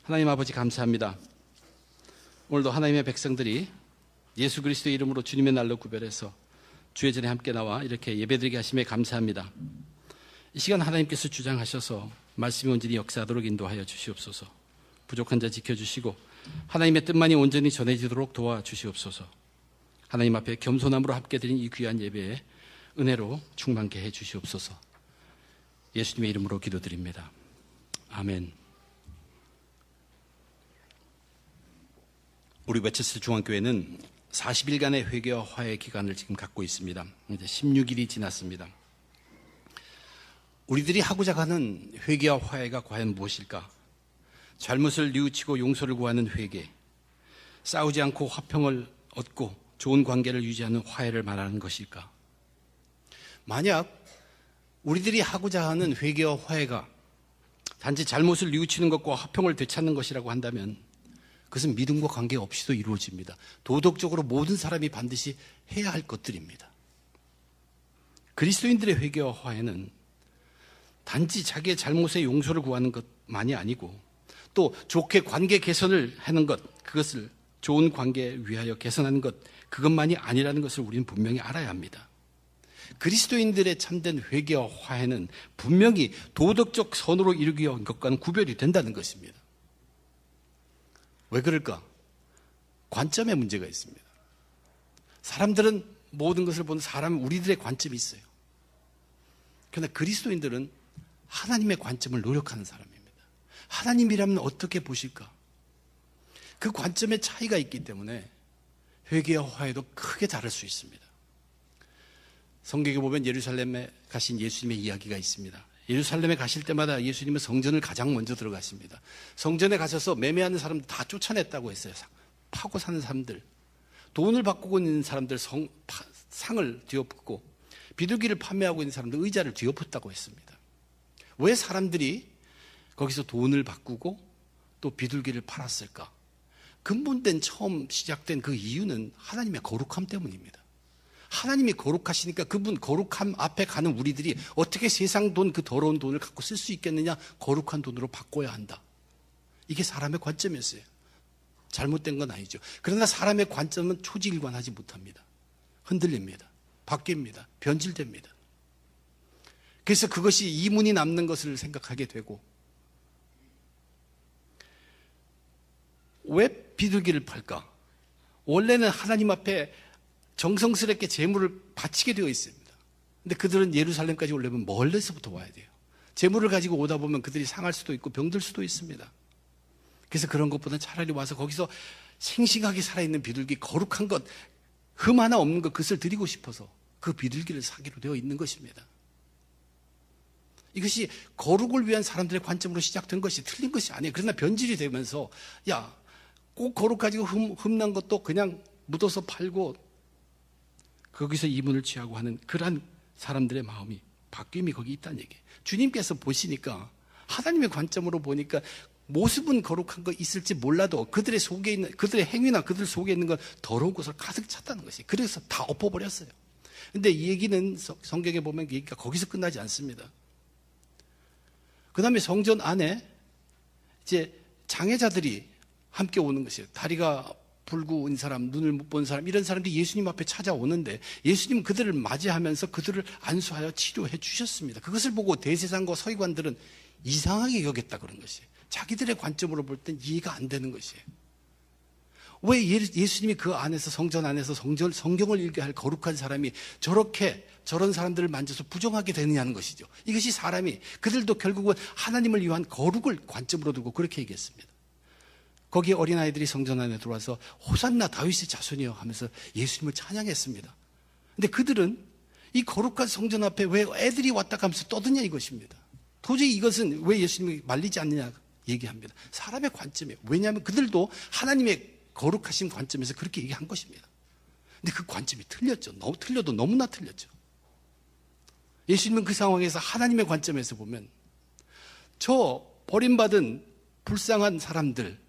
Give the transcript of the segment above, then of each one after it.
하나님 아버지 감사합니다. 오늘도 하나님의 백성들이 예수 그리스도의 이름으로 주님의 날로 구별해서 주의 전에 함께 나와 이렇게 예배드리게 하심에 감사합니다. 이 시간 하나님께서 주장하셔서 말씀이 온전히 역사하도록 인도하여 주시옵소서. 부족한 자 지켜주시고 하나님의 뜻만이 온전히 전해지도록 도와주시옵소서. 하나님 앞에 겸손함으로 함께 드린 이 귀한 예배에 은혜로 충만케 해 주시옵소서. 예수님의 이름으로 기도드립니다. 아멘. 우리 웨체스터 중앙교회는 40일간의 회개와 화해 기간을 지금 갖고 있습니다. 이제 16일이 지났습니다. 우리들이 하고자 하는 회개와 화해가 과연 무엇일까? 잘못을 뉘우치고 용서를 구하는 회개, 싸우지 않고 화평을 얻고 좋은 관계를 유지하는 화해를 말하는 것일까? 만약 우리들이 하고자 하는 회개와 화해가 단지 잘못을 뉘우치는 것과 화평을 되찾는 것이라고 한다면 그것은 믿음과 관계없이도 이루어집니다. 도덕적으로 모든 사람이 반드시 해야 할 것들입니다. 그리스도인들의 회개와 화해는 단지 자기의 잘못의 용서를 구하는 것만이 아니고 또 좋게 관계 개선을 하는 것, 그것을 좋은 관계에 위하여 개선하는 것, 그것만이 아니라는 것을 우리는 분명히 알아야 합니다. 그리스도인들의 참된 회개와 화해는 분명히 도덕적 선으로 이루기 위한 것과는 구별이 된다는 것입니다. 왜 그럴까? 관점의 문제가 있습니다. 사람들은 모든 것을 보는 우리들의 관점이 있어요. 그러나 그리스도인들은 하나님의 관점을 노력하는 사람입니다. 하나님이라면 어떻게 보실까? 그 관점의 차이가 있기 때문에 회개와 화해도 크게 다를 수 있습니다. 성경에 보면 예루살렘에 가신 예수님의 이야기가 있습니다. 예루살렘에 가실 때마다 예수님은 성전을 가장 먼저 들어가십니다. 성전에 가셔서 매매하는 사람들 다 쫓아냈다고 했어요. 파고 사는 사람들, 돈을 바꾸고 있는 사람들 상을 뒤엎고 비둘기를 판매하고 있는 사람들 의자를 뒤엎었다고 했습니다. 왜 사람들이 거기서 돈을 바꾸고 또 비둘기를 팔았을까? 근본된 처음 시작된 그 이유는 하나님의 거룩함 때문입니다. 하나님이 거룩하시니까 그분 거룩함 앞에 가는 우리들이 어떻게 세상 돈, 그 더러운 돈을 갖고 쓸 수 있겠느냐? 거룩한 돈으로 바꿔야 한다. 이게 사람의 관점이었어요. 잘못된 건 아니죠. 그러나 사람의 관점은 초지일관하지 못합니다. 흔들립니다. 바뀝니다. 변질됩니다. 그래서 그것이 이문이 남는 것을 생각하게 되고, 왜 비둘기를 팔까? 원래는 하나님 앞에 정성스럽게 제물을 바치게 되어 있습니다. 근데 그들은 예루살렘까지 오려면 멀리서부터 와야 돼요. 제물을 가지고 오다 보면 그들이 상할 수도 있고 병들 수도 있습니다. 그래서 그런 것보다 차라리 와서 거기서 싱싱하게 살아있는 비둘기, 거룩한 것, 흠 하나 없는 것, 그것을 드리고 싶어서 그 비둘기를 사기로 되어 있는 것입니다. 이것이 거룩을 위한 사람들의 관점으로 시작된 것이 틀린 것이 아니에요. 그러나 변질이 되면서 꼭 거룩 가지고 흠난 것도 그냥 묻어서 팔고 거기서 이문을 취하고 하는 그러한 사람들의 마음이 바뀜이 거기 있다는 얘기예요. 주님께서 보시니까 하나님의 관점으로 보니까 모습은 거룩한 거 있을지 몰라도 그들의 속에 있는, 그들의 행위나 그들 속에 있는 건 더러운 것을 가득 찼다는 것이에요. 그래서 다 엎어버렸어요. 근데 이 얘기는 성경에 보면 얘기가 거기서 끝나지 않습니다. 그 다음에 성전 안에 이제 장애자들이 함께 오는 것이에요. 다리가 불구인 사람, 눈을 못 본 사람, 이런 사람들이 예수님 앞에 찾아오는데 예수님은 그들을 맞이하면서 그들을 안수하여 치료해 주셨습니다. 그것을 보고 대제사장과 서기관들은 이상하게 여겼다 그런 것이에요. 자기들의 관점으로 볼 땐 이해가 안 되는 것이에요. 왜 예수님이 그 안에서, 성전 안에서 성경을 읽게 할 거룩한 사람이 저런 사람들을 만져서 부정하게 되느냐는 것이죠. 이것이 사람이, 그들도 결국은 하나님을 위한 거룩을 관점으로 두고 그렇게 얘기했습니다. 거기에 어린아이들이 성전 안에 들어와서 호산나 다윗의 자손이여 하면서 예수님을 찬양했습니다. 근데 그들은 이 거룩한 성전 앞에 왜 애들이 왔다 가면서 떠드냐 이것입니다. 도저히 이것은 왜 예수님이 말리지 않느냐 얘기합니다. 사람의 관점이에요. 왜냐하면 그들도 하나님의 거룩하신 관점에서 그렇게 얘기한 것입니다. 근데 그 관점이 틀렸죠. 틀려도 너무나 틀렸죠. 예수님은 그 상황에서 하나님의 관점에서 보면 저 버림받은 불쌍한 사람들,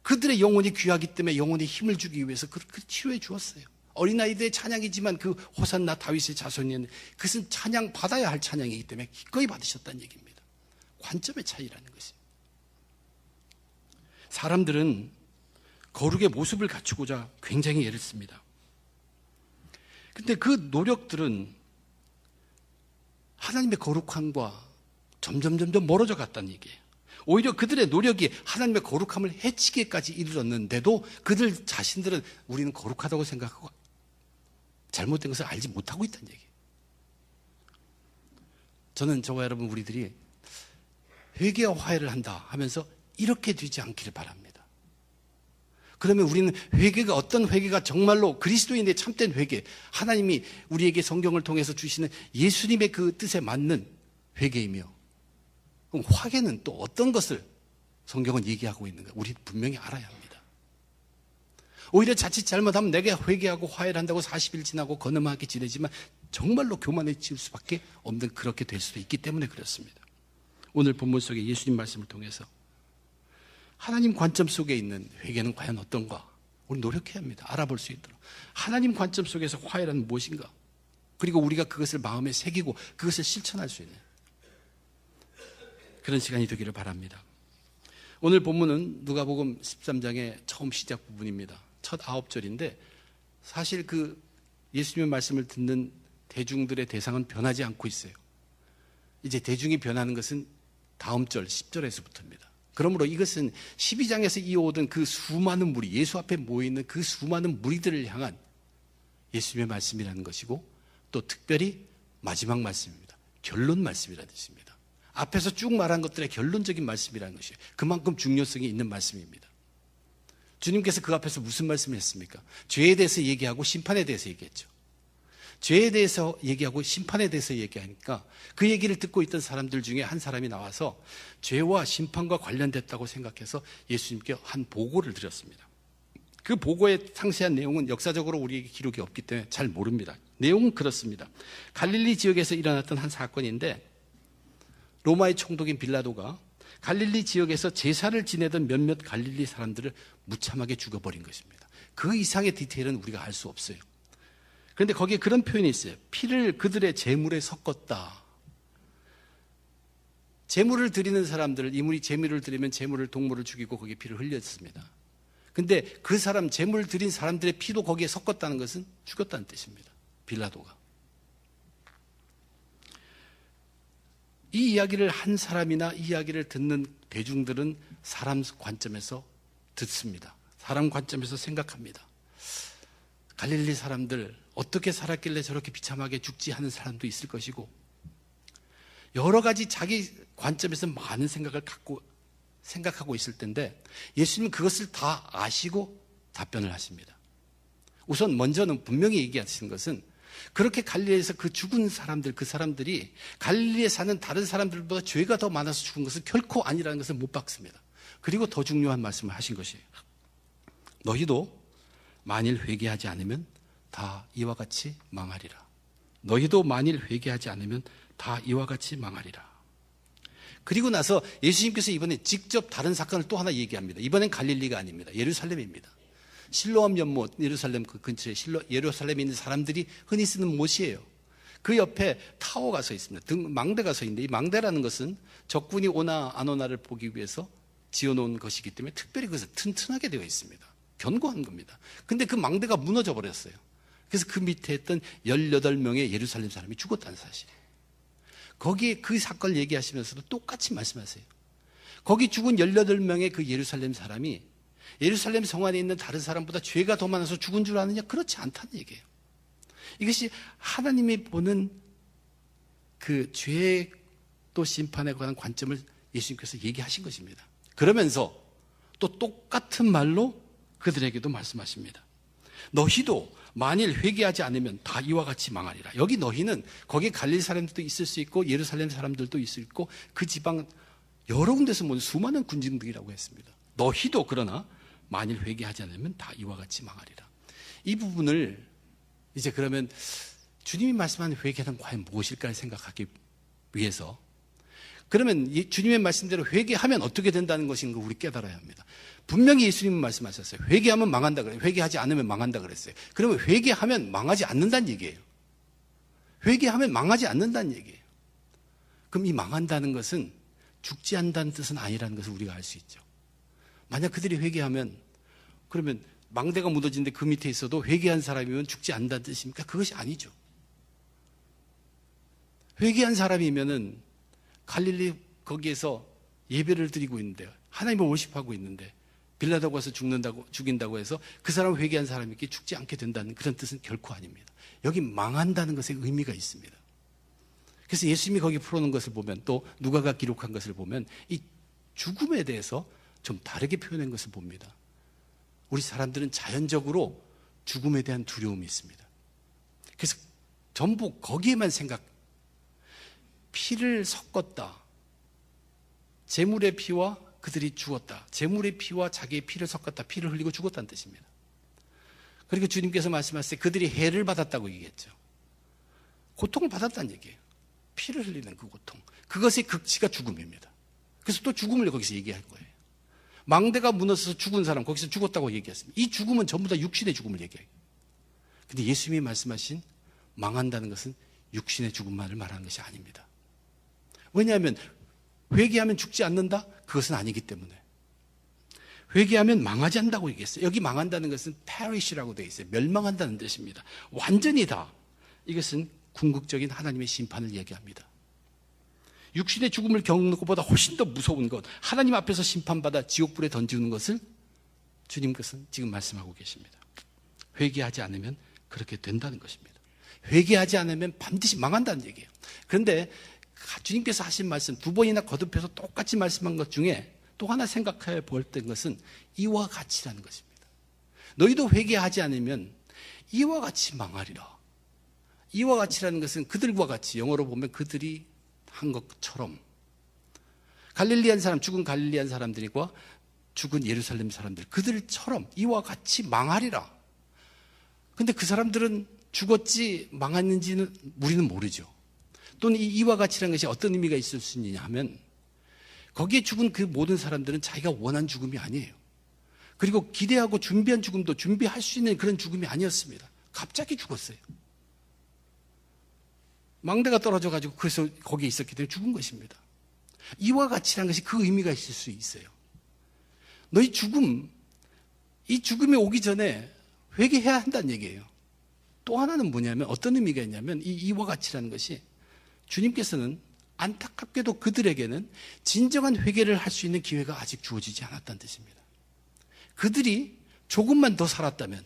그들의 영혼이 귀하기 때문에 영혼에 힘을 주기 위해서 그렇게 치료해 주었어요. 어린아이들의 찬양이지만 그 호산나 다윗의 자손인 그것은 찬양 받아야 할 찬양이기 때문에 기꺼이 받으셨다는 얘기입니다. 관점의 차이라는 것이에요. 사람들은 거룩의 모습을 갖추고자 굉장히 애를 씁니다. 근데 그 노력들은 하나님의 거룩함과 점점 멀어져 갔다는 얘기예요. 오히려 그들의 노력이 하나님의 거룩함을 해치기까지 이르렀는데도 그들 자신들은 우리는 거룩하다고 생각하고 잘못된 것을 알지 못하고 있다는 얘기예요. 저는 저와 여러분 우리들이 회개와 화해를 한다 하면서 이렇게 되지 않기를 바랍니다. 그러면 우리는 회개가 어떤 회개가 정말로 그리스도인의 참된 회개, 하나님이 우리에게 성경을 통해서 주시는 예수님의 그 뜻에 맞는 회개이며, 그럼 화해는 또 어떤 것을 성경은 얘기하고 있는가 우리 분명히 알아야 합니다. 오히려 자칫 잘못하면 내가 회개하고 화해를 한다고 40일 지나고 건엄하게 지내지만 정말로 교만해질 수밖에 없는, 그렇게 될 수도 있기 때문에 그렇습니다. 오늘 본문 속에 예수님 말씀을 통해서 하나님 관점 속에 있는 회개는 과연 어떤가 우리 노력해야 합니다. 알아볼 수 있도록. 하나님 관점 속에서 화해란 무엇인가, 그리고 우리가 그것을 마음에 새기고 그것을 실천할 수 있는 그런 시간이 되기를 바랍니다. 오늘 본문은 누가복음 13장의 처음 시작 부분입니다. 첫 9절인데 사실 그 예수님의 말씀을 듣는 대중들의 대상은 변하지 않고 있어요. 이제 대중이 변하는 것은 다음 절 10절에서부터입니다. 그러므로 이것은 12장에서 이어오던 그 수많은 무리, 예수 앞에 모여있는 그 수많은 무리들을 향한 예수님의 말씀이라는 것이고, 또 특별히 마지막 말씀입니다. 결론 말씀이라는 뜻입니다. 앞에서 쭉 말한 것들의 결론적인 말씀이라는 것이에요. 그만큼 중요성이 있는 말씀입니다. 주님께서 그 앞에서 무슨 말씀을 했습니까? 죄에 대해서 얘기하고 심판에 대해서 얘기했죠. 죄에 대해서 얘기하고 심판에 대해서 얘기하니까 그 얘기를 듣고 있던 사람들 중에 한 사람이 나와서 죄와 심판과 관련됐다고 생각해서 예수님께 한 보고를 드렸습니다. 그 보고의 상세한 내용은 역사적으로 우리에게 기록이 없기 때문에 잘 모릅니다. 내용은 그렇습니다. 갈릴리 지역에서 일어났던 한 사건인데, 로마의 총독인 빌라도가 갈릴리 지역에서 제사를 지내던 몇몇 갈릴리 사람들을 무참하게 죽여버린 것입니다. 그 이상의 디테일은 우리가 알 수 없어요. 그런데 거기에 그런 표현이 있어요. 피를 그들의 제물에 섞었다. 제물을 드리는 사람들, 이물이 제물을 드리면 제물을, 동물을 죽이고 거기에 피를 흘렸습니다. 근데 그 사람, 제물 드린 사람들의 피도 거기에 섞었다는 것은 죽였다는 뜻입니다. 빌라도가. 이 이야기를 한 사람이나 이 이야기를 듣는 대중들은 사람 관점에서 듣습니다. 사람 관점에서 생각합니다. 갈릴리 사람들 어떻게 살았길래 저렇게 비참하게 죽지 하는 사람도 있을 것이고, 여러 가지 자기 관점에서 많은 생각을 갖고 생각하고 있을 텐데, 예수님은 그것을 다 아시고 답변을 하십니다. 우선 먼저는 분명히 얘기하시는 것은, 그렇게 갈릴리에서 그 죽은 사람들, 그 사람들이 갈릴리에 사는 다른 사람들보다 죄가 더 많아서 죽은 것은 결코 아니라는 것을 못 박습니다. 그리고 더 중요한 말씀을 하신 것이에요. 너희도 만일 회개하지 않으면 다 이와 같이 망하리라. 너희도 만일 회개하지 않으면 다 이와 같이 망하리라. 그리고 나서 예수님께서 이번에 직접 다른 사건을 또 하나 얘기합니다. 이번엔 갈릴리가 아닙니다. 예루살렘입니다. 실로암 연못, 예루살렘 그 근처에 예루살렘에 있는 사람들이 흔히 쓰는 못이에요. 그 옆에 타워가 서 있습니다. 망대가 서 있는데, 이 망대라는 것은 적군이 오나 안 오나를 보기 위해서 지어놓은 것이기 때문에 특별히 그것을 튼튼하게 되어 있습니다. 견고한 겁니다. 근데 그 망대가 무너져 버렸어요. 그래서 그 밑에 있던 18명의 예루살렘 사람이 죽었다는 사실이에요. 거기에 그 사건을 얘기하시면서도 똑같이 말씀하세요. 거기 죽은 18명의 그 예루살렘 사람이 예루살렘 성 안에 있는 다른 사람보다 죄가 더 많아서 죽은 줄 아느냐? 그렇지 않다는 얘기예요. 이것이 하나님이 보는 그 죄 또 심판에 관한 관점을 예수님께서 얘기하신 것입니다. 그러면서 또 똑같은 말로 그들에게도 말씀하십니다. 너희도 만일 회개하지 않으면 다 이와 같이 망하리라. 여기 너희는 거기에 갈릴리 사람들도 있을 수 있고 예루살렘 사람들도 있을 있고 그 지방 여러 군데서 모인 수많은 군중들이라고 했습니다. 너희도 그러나 만일 회개하지 않으면 다 이와 같이 망하리라. 이 부분을 이제 그러면 주님이 말씀하는 회개는 과연 무엇일까 생각하기 위해서, 그러면 주님의 말씀대로 회개하면 어떻게 된다는 것인 걸 우리 깨달아야 합니다. 분명히 예수님은 말씀하셨어요. 회개하면 망한다 그래요. 회개하지 않으면 망한다 그랬어요. 그러면 회개하면 망하지 않는다는 얘기예요. 회개하면 망하지 않는다는 얘기예요. 그럼 이 망한다는 것은 죽지 않는다는 뜻은 아니라는 것을 우리가 알 수 있죠. 만약 그들이 회개하면, 그러면 망대가 무너진데 그 밑에 있어도 회개한 사람이면 죽지 않는다는 뜻입니까? 그것이 아니죠. 회개한 사람이면은 갈릴리 거기에서 예배를 드리고 있는데, 하나님을 월십하고 있는데, 빌라다고 해서 죽인다고 해서 그 사람 회개한 사람에게 죽지 않게 된다는 그런 뜻은 결코 아닙니다. 여기 망한다는 것에 의미가 있습니다. 그래서 예수님이 거기 풀어놓은 것을 보면, 또 누가가 기록한 것을 보면 이 죽음에 대해서 좀 다르게 표현한 것을 봅니다. 우리 사람들은 자연적으로 죽음에 대한 두려움이 있습니다. 그래서 전부 거기에만 피를 섞었다. 제물의 피와 그들이 죽었다. 제물의 피와 자기의 피를 섞었다. 피를 흘리고 죽었다는 뜻입니다. 그리고 주님께서 말씀하실 때 그들이 해를 받았다고 얘기했죠. 고통을 받았다는 얘기예요. 피를 흘리는 그 고통. 그것의 극치가 죽음입니다. 그래서 또 죽음을 거기서 얘기할 거예요. 망대가 무너져서 죽은 사람, 거기서 죽었다고 얘기했습니다. 이 죽음은 전부 다 육신의 죽음을 얘기해요. 근데 예수님이 말씀하신 망한다는 것은 육신의 죽음만을 말하는 것이 아닙니다. 왜냐하면 회개하면 죽지 않는다? 그것은 아니기 때문에. 회개하면 망하지 않는다고 얘기했어요. 여기 망한다는 것은 perish라고 되어 있어요. 멸망한다는 뜻입니다. 완전히 다. 이것은 궁극적인 하나님의 심판을 얘기합니다. 육신의 죽음을 겪는 것보다 훨씬 더 무서운 것, 하나님 앞에서 심판받아 지옥불에 던지는 것을 주님께서는 지금 말씀하고 계십니다. 회개하지 않으면 그렇게 된다는 것입니다. 회개하지 않으면 반드시 망한다는 얘기예요. 그런데 주님께서 하신 말씀 두 번이나 거듭해서 똑같이 말씀한 것 중에 또 하나 생각해 볼 것은 이와 같이라는 것입니다. 너희도 회개하지 않으면 이와 같이 망하리라. 이와 같이라는 것은 그들과 같이, 영어로 보면 그들이 한 것처럼, 갈릴리안 사람, 죽은 갈릴리안 사람들과 죽은 예루살렘 사람들, 그들처럼 이와 같이 망하리라. 근데 그 사람들은 죽었지 망했는지는 우리는 모르죠. 또는 이와 같이라는 것이 어떤 의미가 있을 수 있느냐 하면, 거기에 죽은 그 모든 사람들은 자기가 원한 죽음이 아니에요. 그리고 기대하고 준비한 죽음도 준비할 수 있는 그런 죽음이 아니었습니다. 갑자기 죽었어요. 망대가 떨어져가지고 그래서 거기에 있었기 때문에 죽은 것입니다. 이와 같이라는 것이 그 의미가 있을 수 있어요. 너희 죽음, 이 죽음이 오기 전에 회개해야 한다는 얘기예요. 또 하나는 뭐냐면, 어떤 의미가 있냐면, 이와 같이라는 것이 주님께서는 안타깝게도 그들에게는 진정한 회개를 할 수 있는 기회가 아직 주어지지 않았다는 뜻입니다. 그들이 조금만 더 살았다면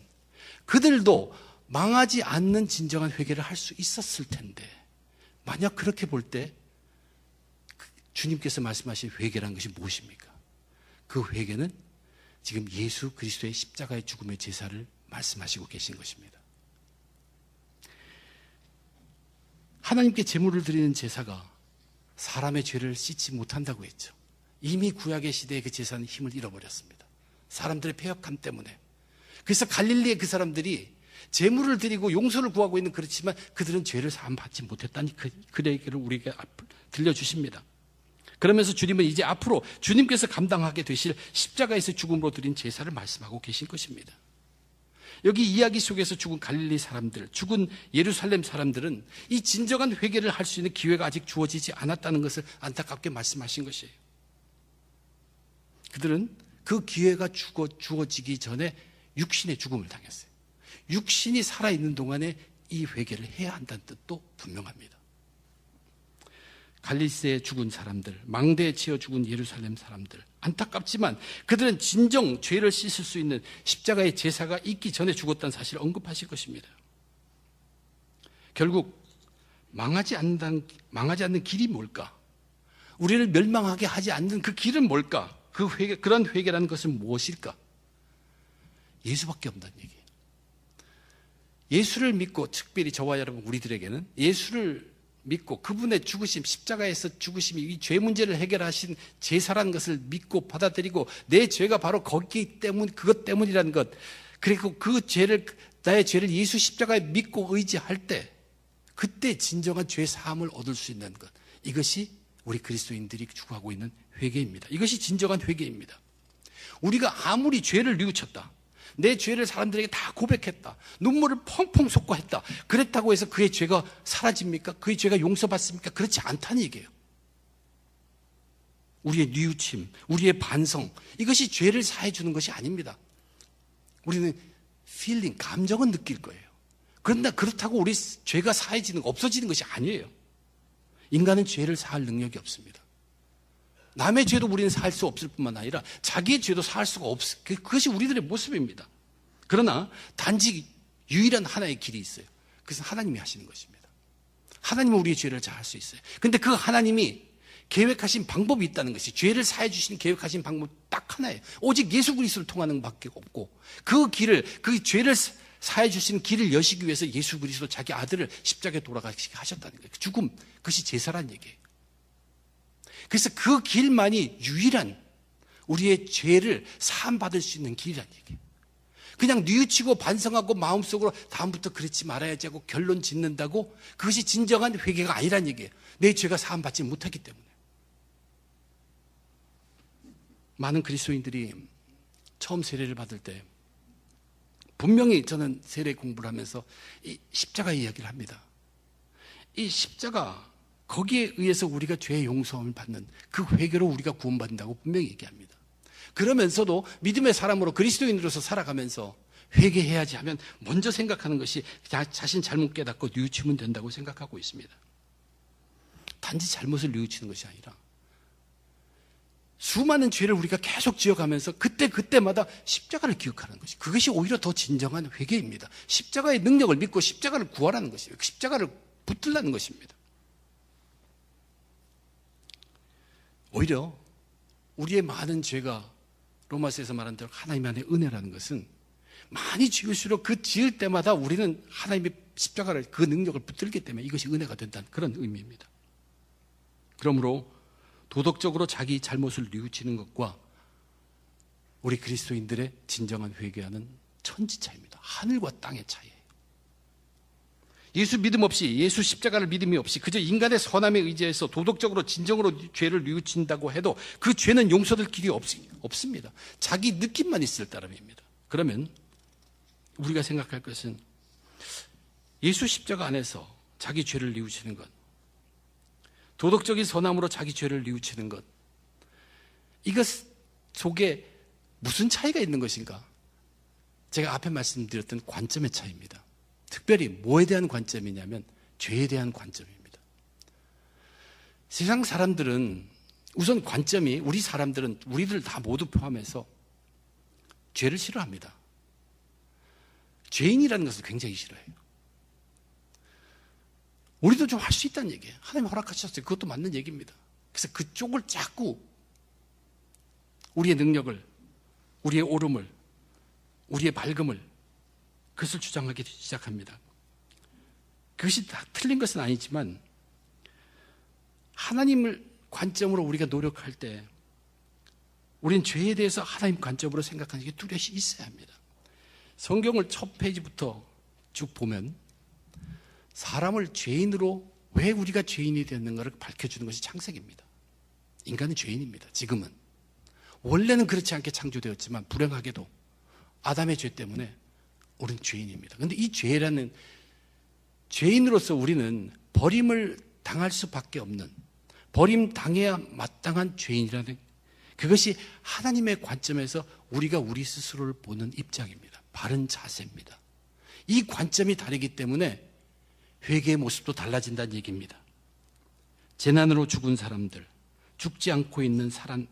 그들도 망하지 않는 진정한 회개를 할 수 있었을 텐데, 만약 그렇게 볼 때 주님께서 말씀하신 회개라는 것이 무엇입니까? 그 회개는 지금 예수 그리스도의 십자가의 죽음의 제사를 말씀하시고 계신 것입니다. 하나님께 제물을 드리는 제사가 사람의 죄를 씻지 못한다고 했죠. 이미 구약의 시대에 그 제사는 힘을 잃어버렸습니다. 사람들의 패역함 때문에. 그래서 갈릴리의 그 사람들이 제물을 드리고 용서를 구하고 있는, 그렇지만 그들은 죄를 사함받지 못했다니 그 얘기를 우리에게 들려주십니다. 그러면서 주님은 이제 앞으로 주님께서 감당하게 되실 십자가에서 죽음으로 드린 제사를 말씀하고 계신 것입니다. 여기 이야기 속에서 죽은 갈릴리 사람들, 죽은 예루살렘 사람들은 이 진정한 회개를 할 수 있는 기회가 아직 주어지지 않았다는 것을 안타깝게 말씀하신 것이에요. 그들은 그 기회가 주어지기 전에 육신의 죽음을 당했어요. 육신이 살아있는 동안에 이 회개를 해야 한다는 뜻도 분명합니다. 갈릴리에 죽은 사람들, 망대에 치여 죽은 예루살렘 사람들, 안타깝지만 그들은 진정 죄를 씻을 수 있는 십자가의 제사가 있기 전에 죽었다는 사실을 언급하실 것입니다. 결국 망하지 않는 길이 뭘까? 우리를 멸망하게 하지 않는 그 길은 뭘까? 그런 회개라는 것은 무엇일까? 예수밖에 없다는 얘기예요. 예수를 믿고, 특별히 저와 여러분 우리들에게는 예수를 믿고 그분의 죽으심, 십자가에서 죽으심이 이 죄 문제를 해결하신 제사라는 것을 믿고 받아들이고, 내 죄가 바로 그것 때문이라는 것, 그리고 나의 죄를 예수 십자가에 믿고 의지할 때, 그때 진정한 죄 사함을 얻을 수 있는 것, 이것이 우리 그리스도인들이 추구하고 있는 회개입니다. 이것이 진정한 회개입니다. 우리가 아무리 죄를 뉘우쳤다, 내 죄를 사람들에게 다 고백했다, 눈물을 펑펑 쏟고 했다, 그랬다고 해서 그의 죄가 사라집니까? 그의 죄가 용서받습니까? 그렇지 않다는 얘기예요. 우리의 뉘우침, 우리의 반성, 이것이 죄를 사해 주는 것이 아닙니다. 우리는 감정은 느낄 거예요. 그런데 그렇다고 우리 죄가 사해지는 거, 없어지는 것이 아니에요. 인간은 죄를 사할 능력이 없습니다. 남의 죄도 우리는 사할 수 없을 뿐만 아니라 자기의 죄도 사할 수가 없어요. 그것이 우리들의 모습입니다. 그러나 단지 유일한 하나의 길이 있어요. 그것은 하나님이 하시는 것입니다. 하나님은 우리의 죄를 다 할 수 있어요. 그런데 그 하나님이 계획하신 방법이 있다는 것이, 죄를 사해 주시는 계획하신 방법 딱 하나예요. 오직 예수 그리스도를 통하는 것밖에 없고, 그 길을, 그 죄를 사해 주시는 길을 여시기 위해서 예수 그리스도 자기 아들을 십자가에 돌아가시게 하셨다는 거예요. 죽음, 그것이 제사란 얘기예요. 그래서 그 길만이 유일한 우리의 죄를 사함받을 수 있는 길이란 얘기예요. 그냥 뉘우치고 반성하고 마음속으로 다음부터 그렇지 말아야지 하고 결론 짓는다고, 그것이 진정한 회개가 아니란 얘기예요. 내 죄가 사함받지 못하기 때문에. 많은 그리스도인들이 처음 세례를 받을 때 분명히 저는 세례 공부를 하면서 이 십자가 이야기를 합니다. 이 십자가, 거기에 의해서 우리가 죄의 용서함을 받는 그 회개로 우리가 구원받는다고 분명히 얘기합니다. 그러면서도 믿음의 사람으로 그리스도인으로서 살아가면서 회개해야지 하면 먼저 생각하는 것이 자신 잘못 깨닫고 뉘우치면 된다고 생각하고 있습니다. 단지 잘못을 뉘우치는 것이 아니라 수많은 죄를 우리가 계속 지어가면서 그때마다 십자가를 기억하는 것이, 그것이 오히려 더 진정한 회개입니다. 십자가의 능력을 믿고 십자가를 구하라는 것이에요. 십자가를 붙들라는 것입니다. 오히려 우리의 많은 죄가 로마서에서 말한 대로 하나님 안의 은혜라는 것은 많이 지을수록 그 지을 때마다 우리는 하나님의 십자가를, 그 능력을 붙들기 때문에 이것이 은혜가 된다는 그런 의미입니다. 그러므로 도덕적으로 자기 잘못을 뉘우치는 것과 우리 그리스도인들의 진정한 회개하는 천지차이입니다. 하늘과 땅의 차이예요. 예수 믿음 없이, 예수 십자가를 믿음이 없이 그저 인간의 선함에 의지해서 도덕적으로 진정으로 죄를 뉘우친다고 해도 그 죄는 용서될 길이 없습니다. 자기 느낌만 있을 따름입니다. 그러면 우리가 생각할 것은 예수 십자가 안에서 자기 죄를 뉘우치는 것, 도덕적인 선함으로 자기 죄를 뉘우치는 것, 이것 속에 무슨 차이가 있는 것인가? 제가 앞에 말씀드렸던 관점의 차이입니다. 특별히 뭐에 대한 관점이냐면 죄에 대한 관점입니다. 세상 사람들은 우선 관점이, 우리 사람들은, 우리들 다 모두 포함해서 죄를 싫어합니다. 죄인이라는 것을 굉장히 싫어해요. 우리도 좀 할 수 있다는 얘기예요. 하나님 허락하셨어요. 그것도 맞는 얘기입니다. 그래서 그쪽을 자꾸 우리의 능력을, 우리의 옳음을, 우리의 밝음을, 그것을 주장하기 시작합니다. 그것이 다 틀린 것은 아니지만 하나님을 관점으로 우리가 노력할 때 우리는 죄에 대해서 하나님 관점으로 생각하는 게 뚜렷이 있어야 합니다. 성경을 첫 페이지부터 쭉 보면 사람을 죄인으로, 왜 우리가 죄인이 되었는가를 밝혀주는 것이 창세기입니다. 인간은 죄인입니다. 지금은. 원래는 그렇지 않게 창조되었지만 불행하게도 아담의 죄 때문에 우리는 죄인입니다. 그런데 이 죄라는, 죄인으로서 우리는 버림을 당할 수밖에 없는, 버림당해야 마땅한 죄인이라는, 그것이 하나님의 관점에서 우리가 우리 스스로를 보는 입장입니다. 바른 자세입니다. 이 관점이 다르기 때문에 회개의 모습도 달라진다는 얘기입니다. 재난으로 죽은 사람들, 죽지 않고 있는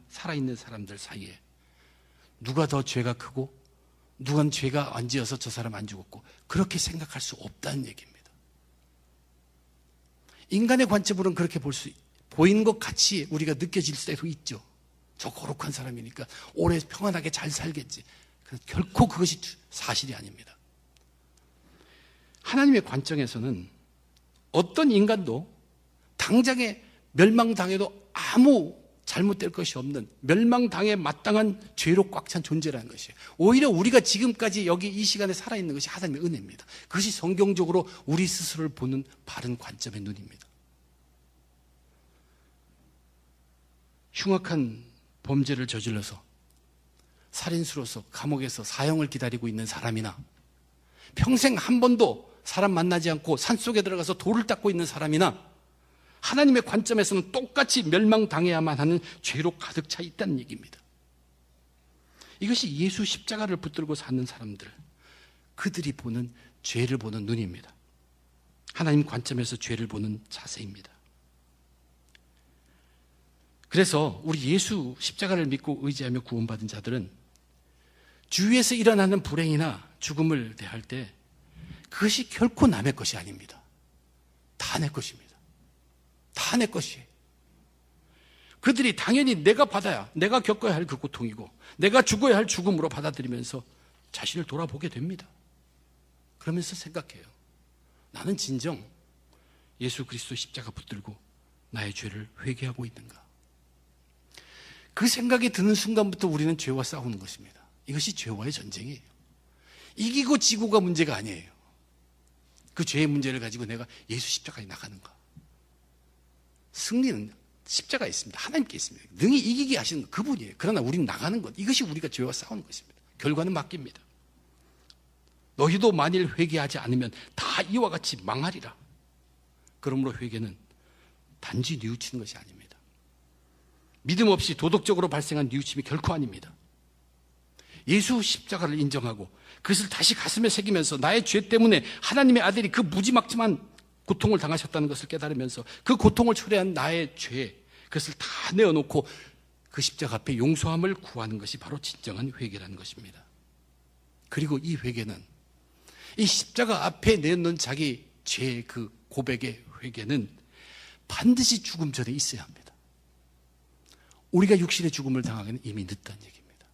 살아있는 사람들 사이에 누가 더 죄가 크고 누가 죄가 안 지어서 저 사람 안 죽었고, 그렇게 생각할 수 없다는 얘기입니다. 인간의 관점으로는 그렇게 보이는 것 같이 우리가 느껴질 때도 있죠. 저 거룩한 사람이니까 오래 평안하게 잘 살겠지. 결코 그것이 사실이 아닙니다. 하나님의 관점에서는 어떤 인간도 당장에 멸망당해도 아무 잘못될 것이 없는, 멸망당해 마땅한 죄로 꽉 찬 존재라는 것이에요. 오히려 우리가 지금까지 여기 이 시간에 살아있는 것이 하나님의 은혜입니다. 그것이 성경적으로 우리 스스로를 보는 바른 관점의 눈입니다. 흉악한 범죄를 저질러서 살인수로서 감옥에서 사형을 기다리고 있는 사람이나, 평생 한 번도 사람 만나지 않고 산속에 들어가서 돌을 닦고 있는 사람이나, 하나님의 관점에서는 똑같이 멸망당해야만 하는 죄로 가득 차 있다는 얘기입니다. 이것이 예수 십자가를 붙들고 사는 사람들, 그들이 보는 죄를 보는 눈입니다. 하나님 관점에서 죄를 보는 자세입니다. 그래서 우리 예수 십자가를 믿고 의지하며 구원받은 자들은 주위에서 일어나는 불행이나 죽음을 대할 때 그것이 결코 남의 것이 아닙니다. 다 내 것입니다. 다 내 것이에요. 그들이 당연히 내가 받아야, 내가 겪어야 할 그 고통이고 내가 죽어야 할 죽음으로 받아들이면서 자신을 돌아보게 됩니다. 그러면서 생각해요. 나는 진정 예수 그리스도 십자가 붙들고 나의 죄를 회개하고 있는가? 그 생각이 드는 순간부터 우리는 죄와 싸우는 것입니다. 이것이 죄와의 전쟁이에요. 이기고 지고가 문제가 아니에요. 그 죄의 문제를 가지고 내가 예수 십자가에 나가는가? 승리는 십자가에 있습니다. 하나님께 있습니다. 능히 이기게 하시는 그분이에요. 그러나 우리는 나가는 것, 이것이 우리가 죄와 싸우는 것입니다. 결과는 맡깁니다. 너희도 만일 회개하지 않으면 다 이와 같이 망하리라. 그러므로 회개는 단지 뉘우치는 것이 아닙니다. 믿음 없이 도덕적으로 발생한 뉘우침이 결코 아닙니다. 예수 십자가를 인정하고 그것을 다시 가슴에 새기면서 나의 죄 때문에 하나님의 아들이 그 무지막지만 고통을 당하셨다는 것을 깨달으면서 그 고통을 초래한 나의 죄, 그것을 다 내어놓고 그 십자가 앞에 용서함을 구하는 것이 바로 진정한 회개라는 것입니다. 그리고 이 회개는, 이 십자가 앞에 내놓는 자기 죄의 그 고백의 회개는 반드시 죽음 전에 있어야 합니다. 우리가 육신의 죽음을 당하기는 이미 늦다는 얘기입니다.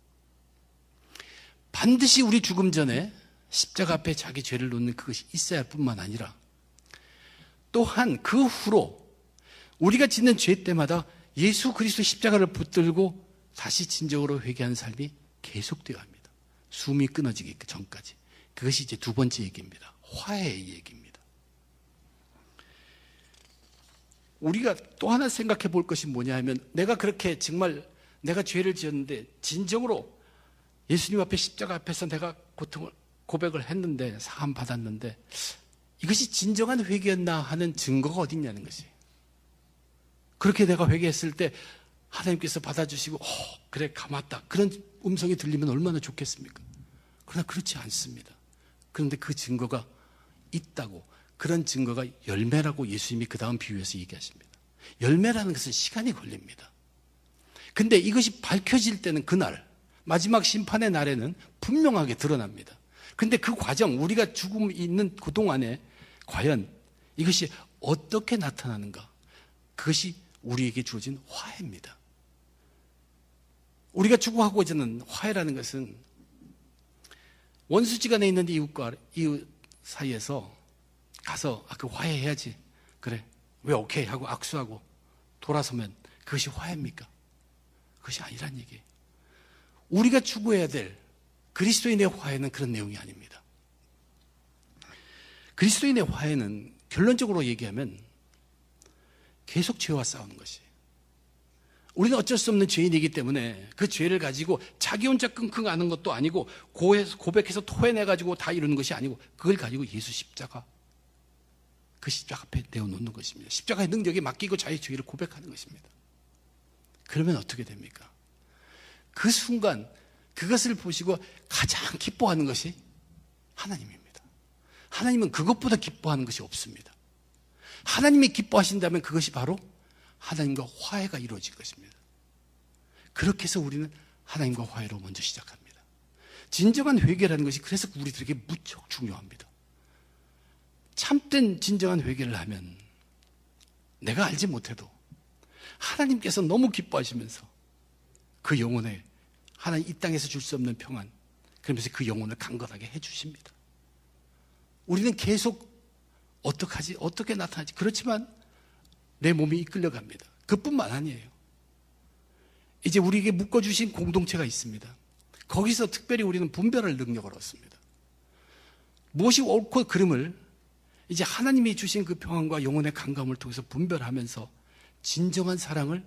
반드시 우리 죽음 전에 십자가 앞에 자기 죄를 놓는 그것이 있어야 할 뿐만 아니라 또한 그 후로 우리가 짓는 죄 때마다 예수 그리스도 십자가를 붙들고 다시 진정으로 회개하는 삶이 계속되어야 합니다. 숨이 끊어지기 전까지. 그것이 이제 두 번째 얘기입니다. 화해의 얘기입니다. 우리가 또 하나 생각해 볼 것이 뭐냐 하면, 내가 그렇게 정말 내가 죄를 지었는데 진정으로 예수님 앞에 십자가 앞에서 내가 고통을 고백을 했는데 사함 받았는데 이것이 진정한 회개였나 하는 증거가 어디 있냐는 것이. 그렇게 내가 회개했을 때 하나님께서 받아주시고 그래 감았다, 그런 음성이 들리면 얼마나 좋겠습니까? 그러나 그렇지 않습니다. 그런데 그 증거가 있다고, 그런 증거가 열매라고 예수님이 그 다음 비유에서 얘기하십니다. 열매라는 것은 시간이 걸립니다. 근데 이것이 밝혀질 때는 그날 마지막 심판의 날에는 분명하게 드러납니다. 근데 그 과정, 우리가 죽음이 있는 그동안에 과연 이것이 어떻게 나타나는가? 그것이 우리에게 주어진 화해입니다. 우리가 추구하고자 하는 화해라는 것은 원수지간에 있는 이웃과 이웃 사이에서 가서 그 화해해야지, 그래 왜 오케이 하고 악수하고 돌아서면 그것이 화해입니까? 그것이 아니란 얘기예요. 우리가 추구해야 될 그리스도인의 화해는 그런 내용이 아닙니다. 그리스도인의 화해는 결론적으로 얘기하면 계속 죄와 싸우는 것이에요. 우리는 어쩔 수 없는 죄인이기 때문에 그 죄를 가지고 자기 혼자 끙끙 앓는 것도 아니고 고백해서 토해내가지고 다 이루는 것이 아니고 그걸 가지고 예수 십자가, 그 십자가 앞에 내어놓는 것입니다. 십자가의 능력에 맡기고 자기 죄를 고백하는 것입니다. 그러면 어떻게 됩니까? 그 순간 그것을 보시고 가장 기뻐하는 것이 하나님입니다. 하나님은 그것보다 기뻐하는 것이 없습니다. 하나님이 기뻐하신다면 그것이 바로 하나님과 화해가 이루어질 것입니다. 그렇게 해서 우리는 하나님과 화해로 먼저 시작합니다. 진정한 회개라는 것이 그래서 우리들에게 무척 중요합니다. 참된 진정한 회개를 하면 내가 알지 못해도 하나님께서 너무 기뻐하시면서 그 영혼에 하나님 이 땅에서 줄 수 없는 평안, 그러면서 그 영혼을 강건하게 해주십니다. 우리는 계속 어떡하지? 어떻게 나타나지? 그렇지만 내 몸이 이끌려갑니다. 그뿐만 아니에요. 이제 우리에게 묶어주신 공동체가 있습니다. 거기서 특별히 우리는 분별할 능력을 얻습니다. 무엇이 옳고 그름을 이제 하나님이 주신 그 평안과 영혼의 강감을 통해서 분별하면서 진정한 사랑을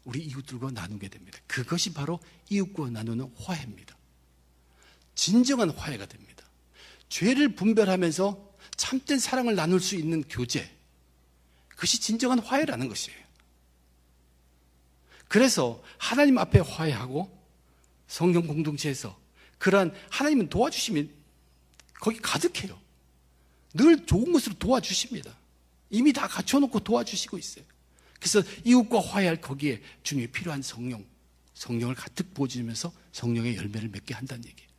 우리 이웃들과 나누게 됩니다. 그것이 바로 이웃과 나누는 화해입니다. 진정한 화해가 됩니다. 죄를 분별하면서 참된 사랑을 나눌 수 있는 교제, 그것이 진정한 화해라는 것이에요. 그래서 하나님 앞에 화해하고 성경 공동체에서 그러한 하나님은 도와주시면 거기 가득해요. 늘 좋은 것으로 도와주십니다. 이미 다 갖춰놓고 도와주시고 있어요. 그래서 이웃과 화해할 거기에 주님이 필요한 성령을 가득 부어주면서 성령의 열매를 맺게 한다는 얘기예요.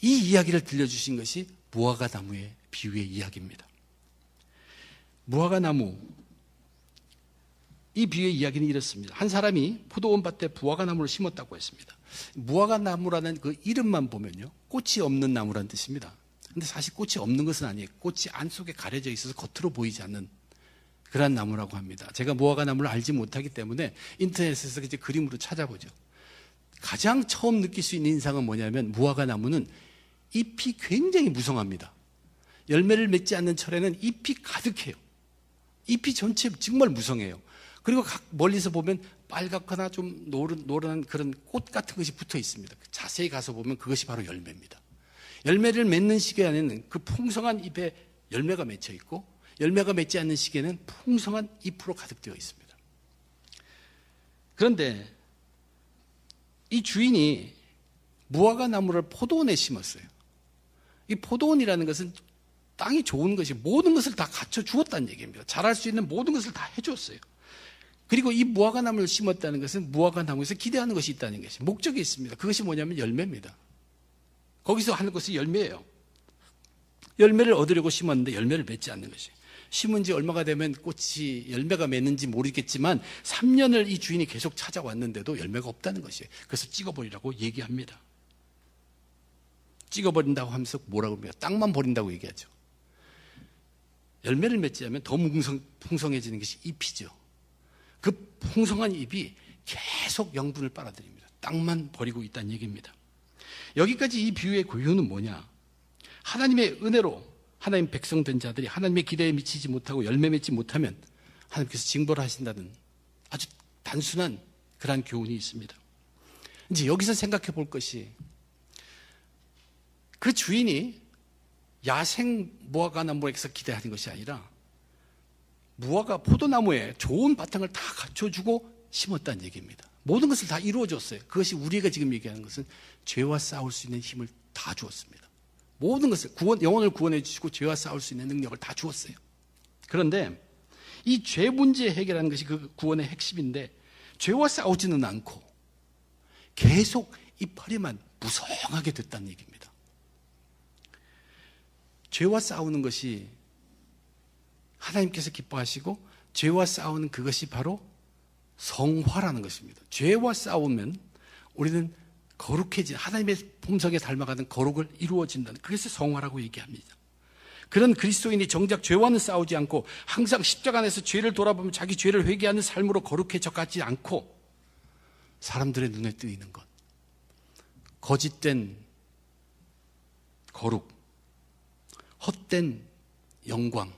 이 이야기를 들려주신 것이 무화과 나무의 비유의 이야기입니다. 무화과 나무, 이 비유의 이야기는 이렇습니다. 한 사람이 포도원 밭에 무화과 나무를 심었다고 했습니다. 무화과 나무라는 그 이름만 보면요, 꽃이 없는 나무라는 뜻입니다. 근데 사실 꽃이 없는 것은 아니에요. 꽃이 안속에 가려져 있어서 겉으로 보이지 않는 그런 나무라고 합니다. 제가 무화과 나무를 알지 못하기 때문에 인터넷에서 이제 그림으로 찾아보죠. 가장 처음 느낄 수 있는 인상은 뭐냐면 무화과 나무는 잎이 굉장히 무성합니다. 열매를 맺지 않는 철에는 잎이 가득해요. 잎이 전체 정말 무성해요. 그리고 멀리서 보면 빨갛거나 좀 노란한 그런 꽃 같은 것이 붙어 있습니다. 자세히 가서 보면 그것이 바로 열매입니다. 열매를 맺는 시기에는 그 풍성한 잎에 열매가 맺혀 있고, 열매가 맺지 않는 시기에는 풍성한 잎으로 가득 되어 있습니다. 그런데 이 주인이 무화과 나무를 포도원에 심었어요. 이 포도원이라는 것은 땅이 좋은 것이 모든 것을 다 갖춰 주었다는 얘기입니다. 자랄 수 있는 모든 것을 다 해줬어요. 그리고 이 무화과 나무를 심었다는 것은 무화과 나무에서 기대하는 것이 있다는 것이 목적이 있습니다. 그것이 뭐냐면 열매입니다. 거기서 하는 것이 열매예요. 열매를 얻으려고 심었는데 열매를 맺지 않는 것이. 심은 지 얼마가 되면 꽃이 열매가 맺는지 모르겠지만 3년을 이 주인이 계속 찾아왔는데도 열매가 없다는 것이에요. 그래서 찍어버리라고 얘기합니다. 찍어버린다고 하면서 뭐라고 합니까? 땅만 버린다고 얘기하죠. 열매를 맺지 않으면 더 풍성해지는 것이 잎이죠. 그 풍성한 잎이 계속 영분을 빨아들입니다. 땅만 버리고 있다는 얘기입니다. 여기까지 이 비유의 고유는 뭐냐? 하나님의 은혜로 하나님 백성 된 자들이 하나님의 기대에 미치지 못하고 열매 맺지 못하면 하나님께서 징벌을 하신다는 아주 단순한 그러한 교훈이 있습니다. 이제 여기서 생각해 볼 것이, 그 주인이 야생 무화과 나무에서 기대하는 것이 아니라 무화과 포도나무에 좋은 바탕을 다 갖춰주고 심었다는 얘기입니다. 모든 것을 다 이루어줬어요. 그것이 우리가 지금 얘기하는 것은 죄와 싸울 수 있는 힘을 다 주었습니다. 모든 것을 영혼을 구원해 주시고 죄와 싸울 수 있는 능력을 다 주었어요. 그런데 이 죄 문제 해결하는 것이 그 구원의 핵심인데, 죄와 싸우지는 않고 계속 이파리만 무성하게 됐다는 얘기입니다. 죄와 싸우는 것이 하나님께서 기뻐하시고, 죄와 싸우는 그것이 바로 성화라는 것입니다. 죄와 싸우면 우리는 거룩해진, 하나님의 품성에 닮아가는 거룩을 이루어진다는, 그것이 성화라고 얘기합니다. 그런 그리스도인이 정작 죄와는 싸우지 않고 항상 십자가 안에서 죄를 돌아보면 자기 죄를 회개하는 삶으로 거룩해져 가지 않고, 사람들의 눈에 뜨이는 것, 거짓된 거룩, 헛된 영광,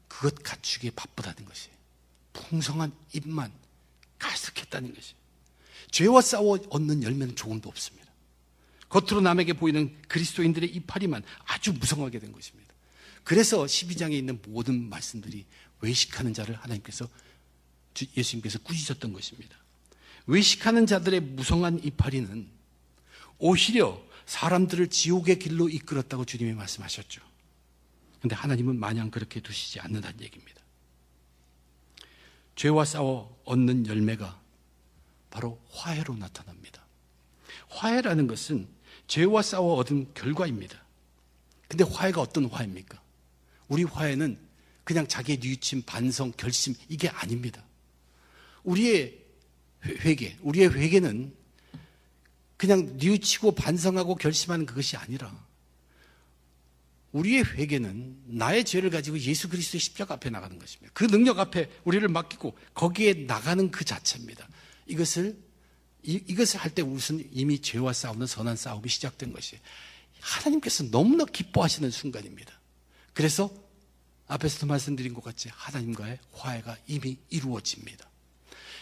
그것 갖추기에 바쁘다는 것이, 풍성한 입만 가득했다는 것이, 죄와 싸워 얻는 열매는 조금도 없습니다. 겉으로 남에게 보이는 그리스도인들의 이파리만 아주 무성하게 된 것입니다. 그래서 12장에 있는 모든 말씀들이 외식하는 자를 하나님께서, 예수님께서 꾸짖었던 것입니다. 외식하는 자들의 무성한 이파리는 오히려 사람들을 지옥의 길로 이끌었다고 주님이 말씀하셨죠. 그런데 하나님은 마냥 그렇게 두시지 않는다는 얘기입니다. 죄와 싸워 얻는 열매가 바로 화해로 나타납니다. 화해라는 것은 죄와 싸워 얻은 결과입니다. 근데 화해가 어떤 화해입니까? 우리 화해는 그냥 자기의 뉘우침, 반성, 결심, 이게 아닙니다. 우리의 회개는 그냥 뉘우치고 반성하고 결심하는 그것이 아니라, 우리의 회개는 나의 죄를 가지고 예수 그리스도의 십자가 앞에 나가는 것입니다. 그 능력 앞에 우리를 맡기고 거기에 나가는 그 자체입니다. 이것을 할 때 우리는 이미 죄와 싸우는 선한 싸움이 시작된 것이에요. 하나님께서 너무나 기뻐하시는 순간입니다. 그래서 앞에서도 말씀드린 것 같이 하나님과의 화해가 이미 이루어집니다.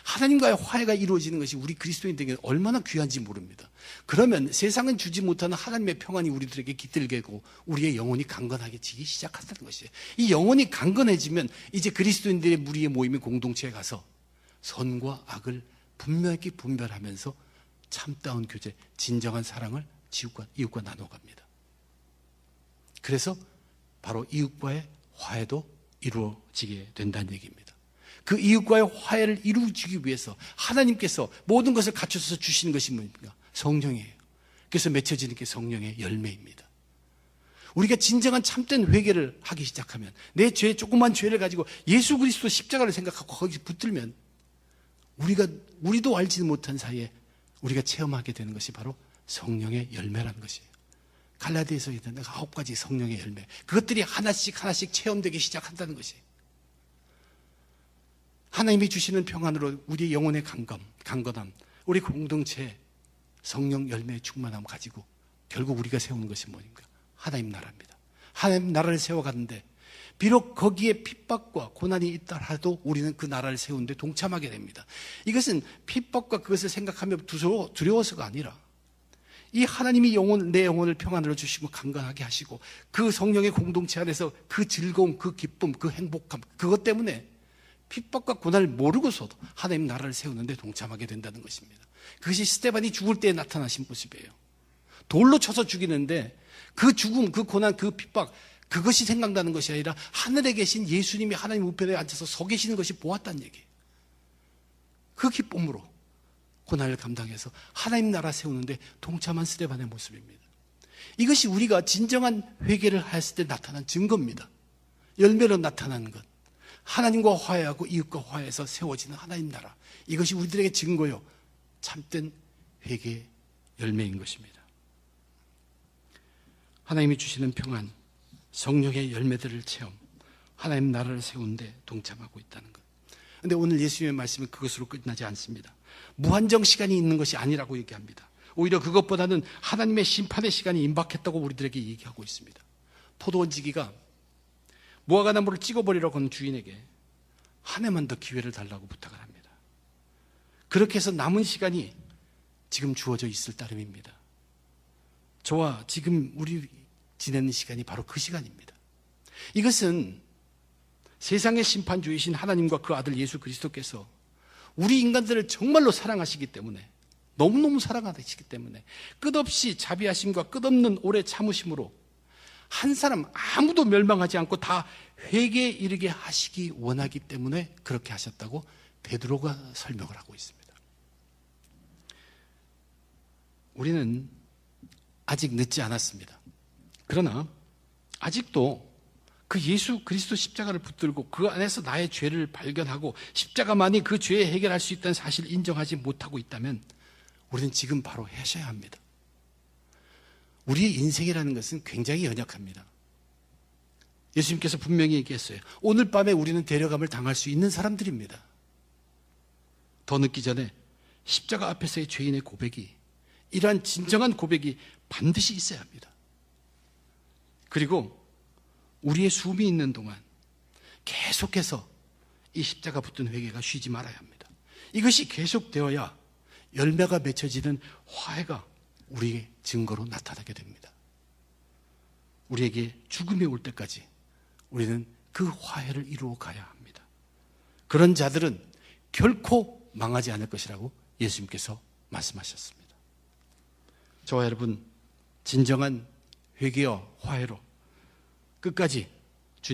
하나님과의 화해가 이루어지는 것이 우리 그리스도인들에게 얼마나 귀한지 모릅니다. 그러면 세상은 주지 못하는 하나님의 평안이 우리들에게 깃들게고 우리의 영혼이 강건하게지기 시작한다는 것이에요. 이 영혼이 강건해지면 이제 그리스도인들의 무리의 모임의 공동체에 가서 선과 악을 분명히 분별하면서 참다운 교제, 진정한 사랑을 이웃과 나눠갑니다. 그래서 바로 이웃과의 화해도 이루어지게 된다는 얘기입니다. 그 이웃과의 화해를 이루어지기 위해서 하나님께서 모든 것을 갖춰서 주시는 것이 뭡니까? 성령이에요. 그래서 맺혀지는 게 성령의 열매입니다. 우리가 진정한 참된 회개를 하기 시작하면 내 죄, 조그만 죄를 가지고 예수 그리스도 십자가를 생각하고 거기 붙들면 우리도 알지 못한 사이에 우리가 체험하게 되는 것이 바로 성령의 열매라는 것이에요. 갈라디아서에 있는 9가지 성령의 열매, 그것들이 하나씩 체험되기 시작한다는 것이에요. 하나님이 주시는 평안으로 우리의 영혼의 강건함, 우리 공동체의 성령 열매의 충만함을 가지고 결국 우리가 세우는 것이 뭐입니까? 하나님 나라입니다. 하나님 나라를 세워가는데 비록 거기에 핍박과 고난이 있다 하도 우리는 그 나라를 세우는데 동참하게 됩니다. 이것은 핍박과 그것을 생각하며 두려워서가 아니라 이 하나님이 내 영혼을 평안으로 주시고 강건하게 하시고 그 성령의 공동체 안에서 그 즐거움, 그 기쁨, 그 행복함, 그것 때문에 핍박과 고난을 모르고서도 하나님 나라를 세우는데 동참하게 된다는 것입니다. 그것이 스데반이 죽을 때에 나타나신 모습이에요. 돌로 쳐서 죽이는데 그 죽음, 그 고난, 그 핍박, 그것이 생각나는 것이 아니라 하늘에 계신 예수님이 하나님 우편에 앉아서 서 계시는 것이 보았다는 얘기예요. 그 기쁨으로 고난을 감당해서 하나님 나라 세우는데 동참한 스데반의 모습입니다. 이것이 우리가 진정한 회개를 했을 때 나타난 증거입니다. 열매로 나타나는 것, 하나님과 화해하고 이웃과 화해해서 세워지는 하나님 나라, 이것이 우리들에게 증거요 참된 회개의 열매인 것입니다. 하나님이 주시는 평안, 성령의 열매들을 체험, 하나님 나라를 세우는데 동참하고 있다는 것. 그런데 오늘 예수님의 말씀은 그것으로 끝나지 않습니다. 무한정 시간이 있는 것이 아니라고 얘기합니다. 오히려 그것보다는 하나님의 심판의 시간이 임박했다고 우리들에게 얘기하고 있습니다. 포도원지기가 무화과나무를 찍어버리라고 하는 주인에게 한 해만 더 기회를 달라고 부탁을 합니다. 그렇게 해서 남은 시간이 지금 주어져 있을 따름입니다. 저와 지금 우리 지내는 시간이 바로 그 시간입니다. 이것은 세상의 심판주이신 하나님과 그 아들 예수 그리스도께서 우리 인간들을 정말로 사랑하시기 때문에, 너무너무 사랑하시기 때문에 끝없이 자비하심과 끝없는 오래 참으심으로 한 사람 아무도 멸망하지 않고 다 회개에 이르게 하시기 원하기 때문에 그렇게 하셨다고 베드로가 설명을 하고 있습니다. 우리는 아직 늦지 않았습니다. 그러나 아직도 그 예수 그리스도 십자가를 붙들고 그 안에서 나의 죄를 발견하고 십자가만이 그 죄에 해결할 수 있다는 사실을 인정하지 못하고 있다면 우리는 지금 바로 하셔야 합니다. 우리의 인생이라는 것은 굉장히 연약합니다. 예수님께서 분명히 얘기했어요. 오늘 밤에 우리는 데려감을 당할 수 있는 사람들입니다. 더 늦기 전에 십자가 앞에서의 죄인의 고백이, 이러한 진정한 고백이 반드시 있어야 합니다. 그리고 우리의 숨이 있는 동안 계속해서 이 십자가 붙든 회개가 쉬지 말아야 합니다. 이것이 계속되어야 열매가 맺혀지는 화해가 우리의 증거로 나타나게 됩니다. 우리에게 죽음이 올 때까지 우리는 그 화해를 이루어 가야 합니다. 그런 자들은 결코 망하지 않을 것이라고 예수님께서 말씀하셨습니다. 저와 여러분, 진정한 회개와 화해로 끝까지